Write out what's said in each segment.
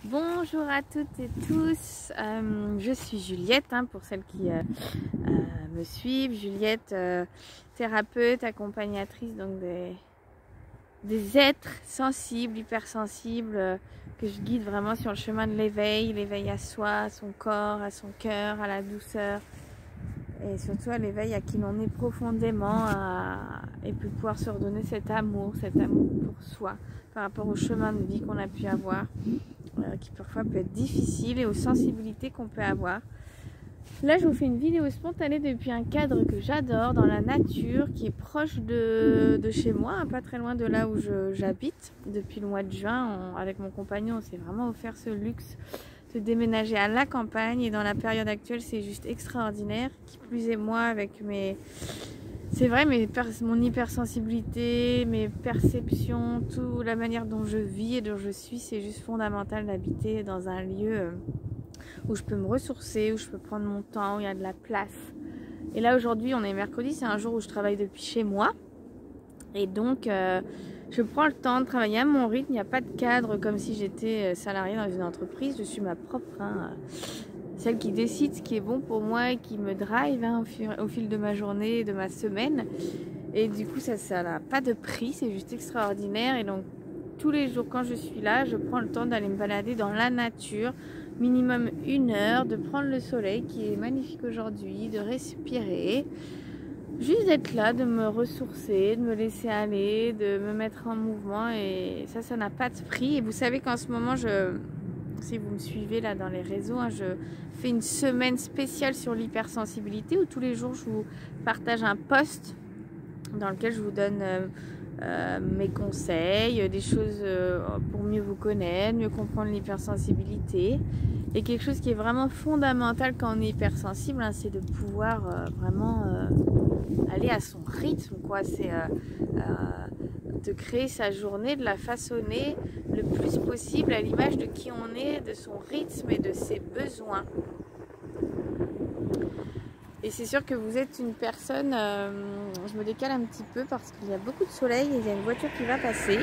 Bonjour à toutes et tous, je suis Juliette, pour celles qui me suivent. Juliette, thérapeute, accompagnatrice donc des êtres sensibles, hypersensibles, que je guide vraiment sur le chemin de l'éveil à soi, à son corps, à son cœur, à la douceur et surtout à l'éveil à qui l'on est profondément et puis pouvoir se redonner cet amour pour soi par rapport au chemin de vie qu'on a pu avoir. Qui parfois peut être difficile et aux sensibilités qu'on peut avoir. Là, je vous fais une vidéo spontanée depuis un cadre que j'adore dans la nature, qui est proche de chez moi, pas très loin de là où j'habite. Depuis le mois de juin, avec mon compagnon, on s'est vraiment offert ce luxe de déménager à la campagne. Et dans la période actuelle, c'est juste extraordinaire. Qui plus est moi, avec c'est vrai, mon hypersensibilité, mes perceptions, toute la manière dont je vis et dont je suis, c'est juste fondamental d'habiter dans un lieu où je peux me ressourcer, où je peux prendre mon temps, où il y a de la place. Et là aujourd'hui, on est mercredi, c'est un jour où je travaille depuis chez moi. Et donc, je prends le temps de travailler à mon rythme. Il n'y a pas de cadre comme si j'étais salariée dans une entreprise. Je suis ma propre... celle qui décide ce qui est bon pour moi et qui me drive au fil de ma journée, de ma semaine. Et du coup, ça n'a pas de prix, c'est juste extraordinaire. Et donc, tous les jours, quand je suis là, je prends le temps d'aller me balader dans la nature, minimum 1 heure, de prendre le soleil qui est magnifique aujourd'hui, de respirer. Juste d'être là, de me ressourcer, de me laisser aller, de me mettre en mouvement. Et ça n'a pas de prix. Et vous savez qu'en ce moment, si vous me suivez là dans les réseaux, je fais une semaine spéciale sur l'hypersensibilité où tous les jours je vous partage un post dans lequel je vous donne mes conseils, des choses pour mieux vous connaître, mieux comprendre l'hypersensibilité. Et quelque chose qui est vraiment fondamental quand on est hypersensible, c'est de pouvoir vraiment aller à son rythme, quoi. C'est de créer sa journée, de la façonner le plus possible à l'image de qui on est, de son rythme et de ses besoins. Et c'est sûr que vous êtes une personne, je me décale un petit peu parce qu'il y a beaucoup de soleil et il y a une voiture qui va passer.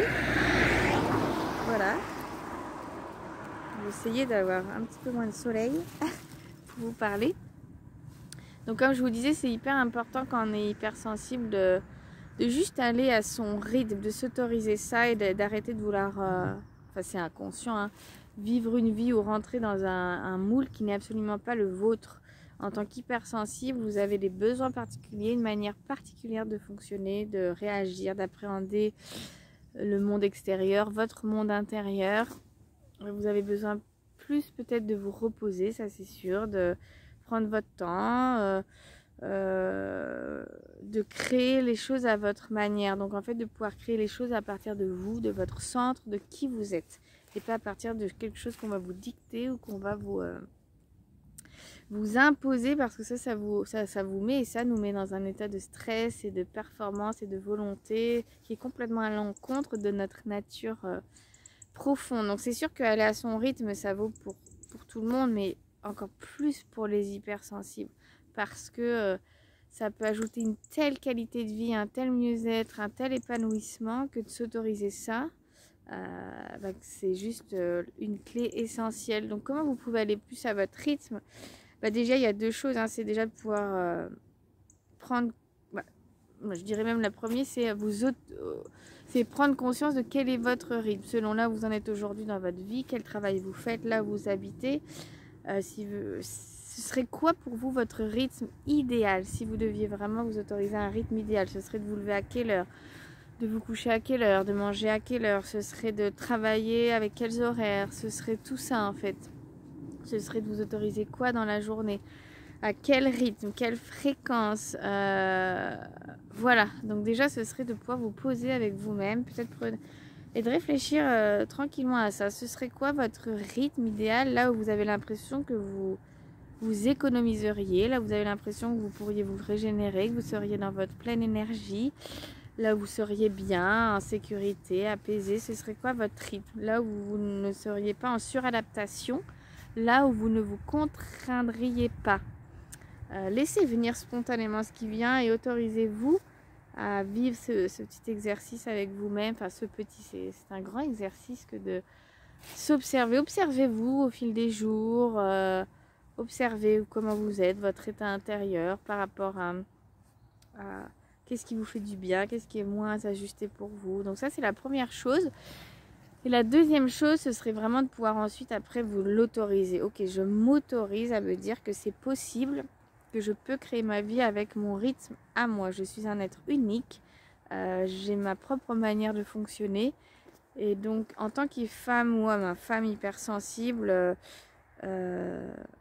Voilà. Je vais essayer d'avoir un petit peu moins de soleil pour vous parler. Donc comme je vous disais, c'est hyper important quand on est hypersensible de juste aller à son rythme, de s'autoriser ça et d'arrêter de vouloir, enfin c'est inconscient, vivre une vie ou rentrer dans un moule qui n'est absolument pas le vôtre. En tant qu'hypersensible, vous avez des besoins particuliers, une manière particulière de fonctionner, de réagir, d'appréhender le monde extérieur, votre monde intérieur. Vous avez besoin plus peut-être de vous reposer, ça c'est sûr, de prendre votre temps, de créer les choses à votre manière. Donc en fait de pouvoir créer les choses à partir de vous, de votre centre, de qui vous êtes. Et pas à partir de quelque chose qu'on va vous dicter ou qu'on va vous imposer, parce que ça vous met, et ça nous met dans un état de stress et de performance et de volonté qui est complètement à l'encontre de notre nature profonde. Donc c'est sûr qu'aller à son rythme, ça vaut pour tout le monde, mais encore plus pour les hypersensibles, parce que ça peut ajouter une telle qualité de vie, un tel mieux-être, un tel épanouissement, que de s'autoriser ça, c'est juste une clé essentielle. Donc comment vous pouvez aller plus à votre rythme? Déjà il y a 2 choses, c'est déjà de pouvoir prendre, je dirais même la première, c'est c'est prendre conscience de quel est votre rythme, selon là où vous en êtes aujourd'hui dans votre vie, quel travail vous faites, là où vous habitez. Ce serait quoi pour vous votre rythme idéal? Si vous deviez vraiment vous autoriser un rythme idéal, ce serait de vous lever à quelle heure, de vous coucher à quelle heure, de manger à quelle heure, ce serait de travailler avec quels horaires, ce serait tout ça en fait. Ce serait de vous autoriser quoi dans la journée, à quel rythme, quelle fréquence, voilà. Donc déjà ce serait de pouvoir vous poser avec vous-même, peut-être et de réfléchir tranquillement à ça. Ce serait quoi votre rythme idéal, là où vous avez l'impression que vous économiseriez, là où vous avez l'impression que vous pourriez vous régénérer, que vous seriez dans votre pleine énergie, là où vous seriez bien, en sécurité, apaisé. Ce serait quoi votre rythme, là où vous ne seriez pas en suradaptation, là où vous ne vous contraindriez pas. Laissez venir spontanément ce qui vient et autorisez-vous à vivre ce petit exercice avec vous-même. Enfin, c'est un grand exercice que s'observer. Observez-vous au fil des jours, observez comment vous êtes, votre état intérieur par rapport à qu'est-ce qui vous fait du bien, qu'est-ce qui est moins ajusté pour vous. Donc ça, c'est la première chose. Et la deuxième chose, ce serait vraiment de pouvoir ensuite, après, vous l'autoriser. Ok, je m'autorise à me dire que c'est possible, que je peux créer ma vie avec mon rythme à moi. Je suis un être unique, j'ai ma propre manière de fonctionner. Et donc, en tant que femme ou homme, femme hypersensible,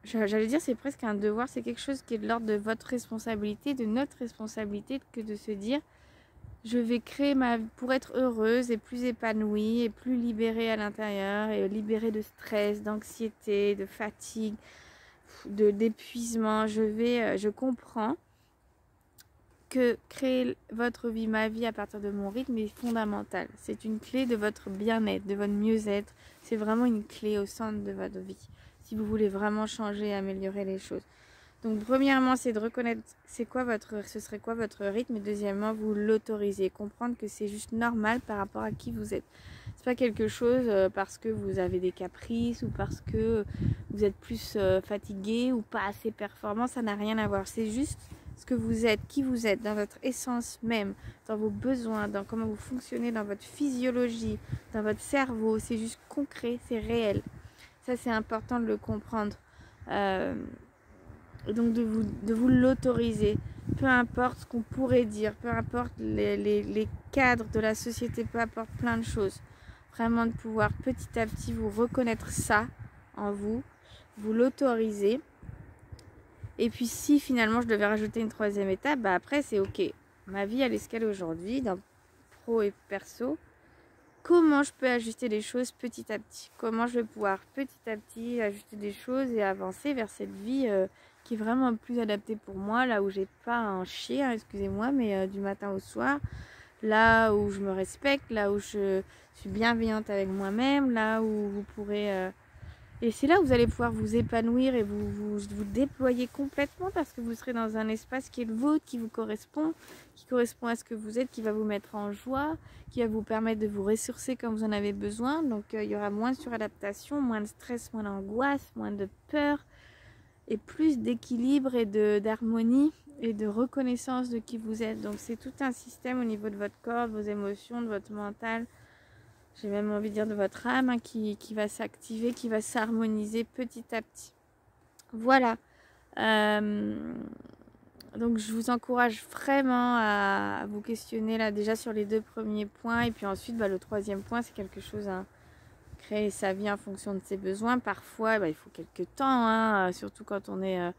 j'allais dire c'est presque un devoir, c'est quelque chose qui est de l'ordre de votre responsabilité, de notre responsabilité, que de se dire je vais créer ma vie pour être heureuse et plus épanouie et plus libérée à l'intérieur et libérée de stress, d'anxiété, de fatigue, d'épuisement. Je comprends que créer votre vie, ma vie à partir de mon rythme est fondamental. C'est une clé de votre bien-être, de votre mieux-être. C'est vraiment une clé au centre de votre vie si vous voulez vraiment changer et améliorer les choses. Donc premièrement, c'est de reconnaître ce serait quoi votre rythme, et deuxièmement, vous l'autorisez, comprendre que c'est juste normal par rapport à qui vous êtes. C'est pas quelque chose parce que vous avez des caprices ou parce que vous êtes plus fatigué ou pas assez performant, ça n'a rien à voir. C'est juste ce que vous êtes, qui vous êtes, dans votre essence même, dans vos besoins, dans comment vous fonctionnez, dans votre physiologie, dans votre cerveau. C'est juste concret, c'est réel. Ça, c'est important de le comprendre. Donc de vous l'autoriser, peu importe ce qu'on pourrait dire, peu importe les cadres de la société, peu importe plein de choses. Vraiment de pouvoir petit à petit vous reconnaître ça en vous, vous l'autoriser. Et puis si finalement je devais rajouter une troisième étape, bah après c'est ok. Ma vie à l'escale aujourd'hui, dans pro et perso, comment je peux ajuster les choses petit à petit? Comment je vais pouvoir petit à petit ajuster des choses et avancer vers cette vie qui est vraiment plus adaptée pour moi, là où j'ai pas à en chier, hein, excusez-moi, mais du matin au soir, là où je me respecte, là où je suis bienveillante avec moi-même, là où vous pourrez... Et c'est là où vous allez pouvoir vous épanouir et vous déployer complètement parce que vous serez dans un espace qui est le vôtre, qui vous correspond, qui correspond à ce que vous êtes, qui va vous mettre en joie, qui va vous permettre de vous ressourcer quand vous en avez besoin. Donc il y aura moins de suradaptation, moins de stress, moins d'angoisse, moins de peur et plus d'équilibre et d'harmonie et de reconnaissance de qui vous êtes. Donc c'est tout un système au niveau de votre corps, de vos émotions, de votre mental. J'ai même envie de dire de votre âme hein, qui va s'activer, qui va s'harmoniser petit à petit. Voilà. Donc je vous encourage vraiment à vous questionner là déjà sur les deux premiers points. Et puis ensuite, le troisième point, c'est quelque chose à créer sa vie en fonction de ses besoins. Parfois, il faut quelques temps, hein, surtout quand on est...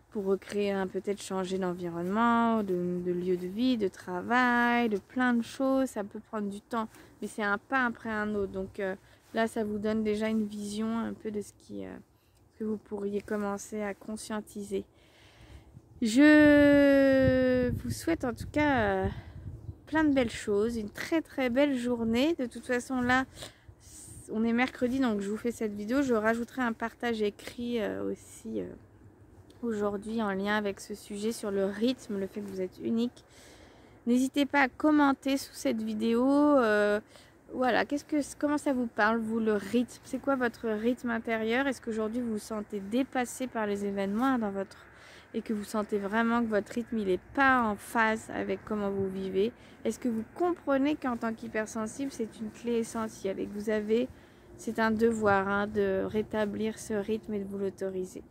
pour recréer, peut-être changer d'environnement, de lieu de vie, de travail, de plein de choses. Ça peut prendre du temps, mais c'est un pas après un autre. Donc là, ça vous donne déjà une vision un peu de ce que vous pourriez commencer à conscientiser. Je vous souhaite en tout cas plein de belles choses, une très très belle journée. De toute façon, là, on est mercredi, donc je vous fais cette vidéo. Je rajouterai un partage écrit aussi... aujourd'hui en lien avec ce sujet sur le rythme, le fait que vous êtes unique. N'hésitez pas à commenter sous cette vidéo. Voilà, comment ça vous parle, vous, le rythme? C'est quoi votre rythme intérieur? Est-ce qu'aujourd'hui vous vous sentez dépassé par les événements et que vous sentez vraiment que votre rythme il n'est pas en phase avec comment vous vivez? Est-ce que vous comprenez qu'en tant qu'hypersensible, c'est une clé essentielle et que c'est un devoir de rétablir ce rythme et de vous l'autoriser?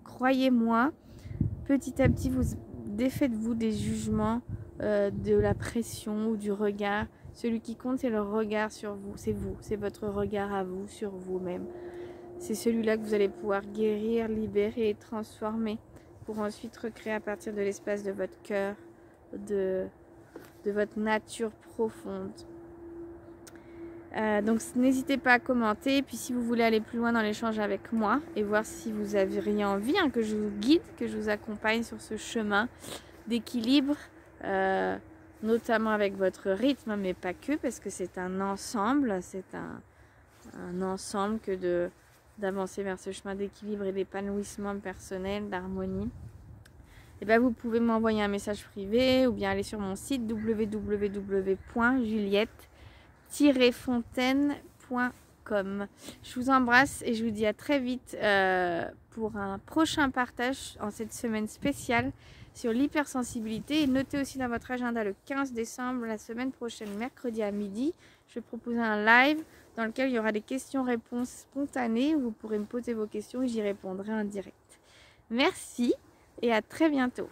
Croyez-moi, petit à petit, vous défaites-vous des jugements, de la pression ou du regard. Celui qui compte, c'est le regard sur vous. C'est votre regard à vous, sur vous-même. C'est celui-là que vous allez pouvoir guérir, libérer et transformer pour ensuite recréer à partir de l'espace de votre cœur, de votre nature profonde. Donc n'hésitez pas à commenter. Et puis si vous voulez aller plus loin dans l'échange avec moi et voir si vous avez envie que je vous guide, que je vous accompagne sur ce chemin d'équilibre, notamment avec votre rythme, mais pas que, parce que c'est un ensemble, que d'avancer vers ce chemin d'équilibre et d'épanouissement personnel, d'harmonie. Et bien vous pouvez m'envoyer un message privé ou bien aller sur mon site www.juliette-fontaine.com. Je vous embrasse et je vous dis à très vite pour un prochain partage en cette semaine spéciale sur l'hypersensibilité. Et notez aussi dans votre agenda le 15 décembre, la semaine prochaine, mercredi à midi, je vais proposer un live dans lequel il y aura des questions-réponses spontanées où vous pourrez me poser vos questions et j'y répondrai en direct. Merci et à très bientôt.